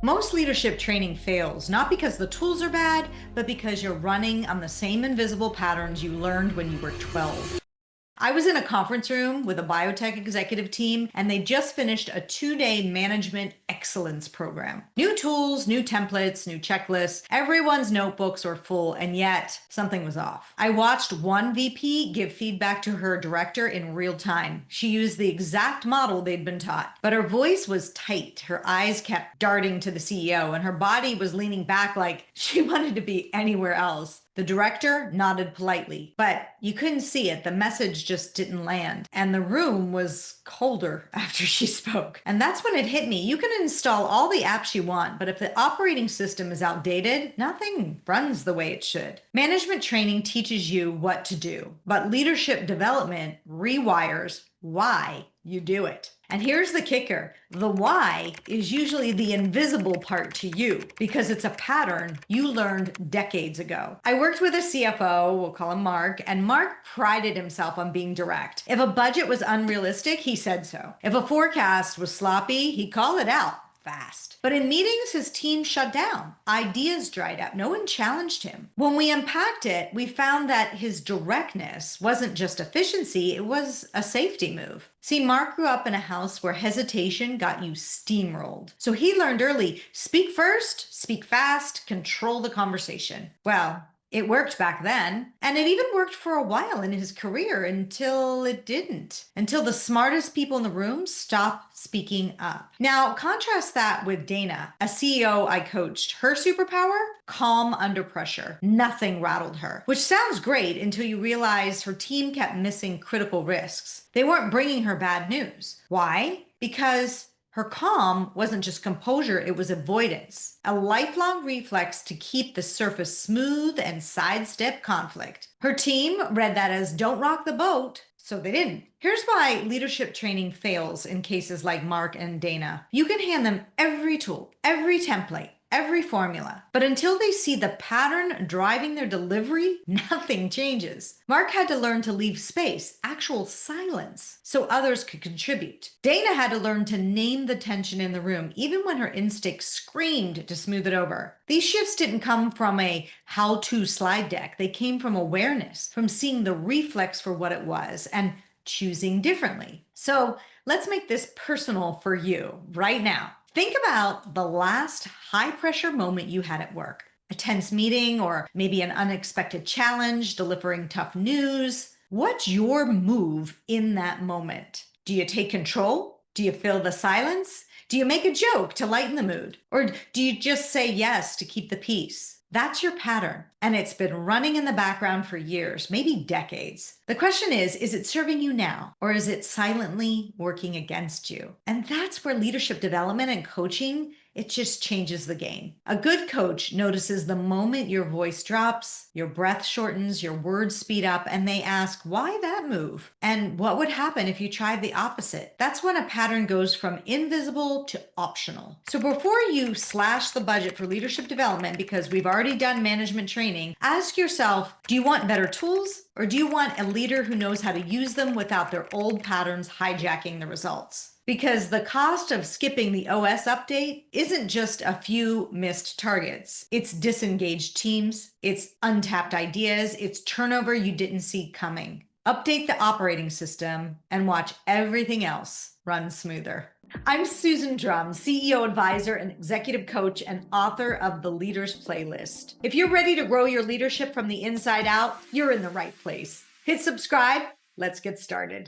Most leadership training fails, not because the tools are bad, but because you're running on the same invisible patterns you learned when you were 12. I was in a conference room with a biotech executive team, and they just finished a 2-day management excellence program. New tools, new templates, new checklists. Everyone's notebooks were full, and yet something was off. I watched one VP give feedback to her director in real time. She used the exact model they'd been taught, but her voice was tight. Her eyes kept darting to the CEO, and her body was leaning back like she wanted to be anywhere else. The director nodded politely, but you couldn't see it. The message just didn't land. And the room was colder after she spoke. And that's when it hit me. You can install all the apps you want, but if the operating system is outdated, nothing runs the way it should. Management training teaches you what to do, but leadership development rewires why you do it. And here's the kicker. The why is usually the invisible part to you because it's a pattern you learned decades ago. I worked with a CFO, we'll call him Mark, and Mark prided himself on being direct. If a budget was unrealistic, he said so. If a forecast was sloppy, he called it out fast. But in meetings, his team shut down. Ideas dried up. No one challenged him. When we unpacked it, we found that his directness wasn't just efficiency, it was a safety move. See, Mark grew up in a house where hesitation got you steamrolled. So he learned early, speak first, speak fast, control the conversation. Well, it worked back then, and it even worked for a while in his career until it didn't. Until the smartest people in the room stopped speaking up. Now, contrast that with Dana, a CEO I coached. Her superpower? Calm under pressure. Nothing rattled her, which sounds great until you realize her team kept missing critical risks. They weren't bringing her bad news. Why? Because her calm wasn't just composure, it was avoidance, a lifelong reflex to keep the surface smooth and sidestep conflict. Her team read that as don't rock the boat, so they didn't. Here's why leadership training fails in cases like Mark and Dana. You can hand them every tool, every template, every formula. But until they see the pattern driving their delivery, nothing changes. Mark had to learn to leave space, actual silence, so others could contribute. Dana had to learn to name the tension in the room, even when her instinct screamed to smooth it over. These shifts didn't come from a how-to slide deck. They came from awareness, from seeing the reflex for what it was and choosing differently. So let's make this personal for you right now. Think about the last high pressure moment you had at work, a tense meeting or maybe an unexpected challenge, delivering tough news. What's your move in that moment? Do you take control? Do you fill the silence? Do you make a joke to lighten the mood? Or do you just say yes to keep the peace? That's your pattern, and it's been running in the background for years, maybe decades. The question is it serving you now, or is it silently working against you? And that's where leadership development and coaching, it just changes the game. A good coach notices the moment your voice drops, your breath shortens, your words speed up, and they ask, why that move? And what would happen if you tried the opposite? That's when a pattern goes from invisible to optional. So before you slash the budget for leadership development, because we've already done management training, ask yourself, do you want better tools? Or do you want a leader who knows how to use them without their old patterns hijacking the results? Because the cost of skipping the OS update isn't just a few missed targets. It's disengaged teams, it's untapped ideas, it's turnover you didn't see coming. Update the operating system and watch everything else run smoother. I'm Susan Drumm, CEO advisor and executive coach and author of The Leader's Playlist. If you're ready to grow your leadership from the inside out, you're in the right place. Hit subscribe. Let's get started.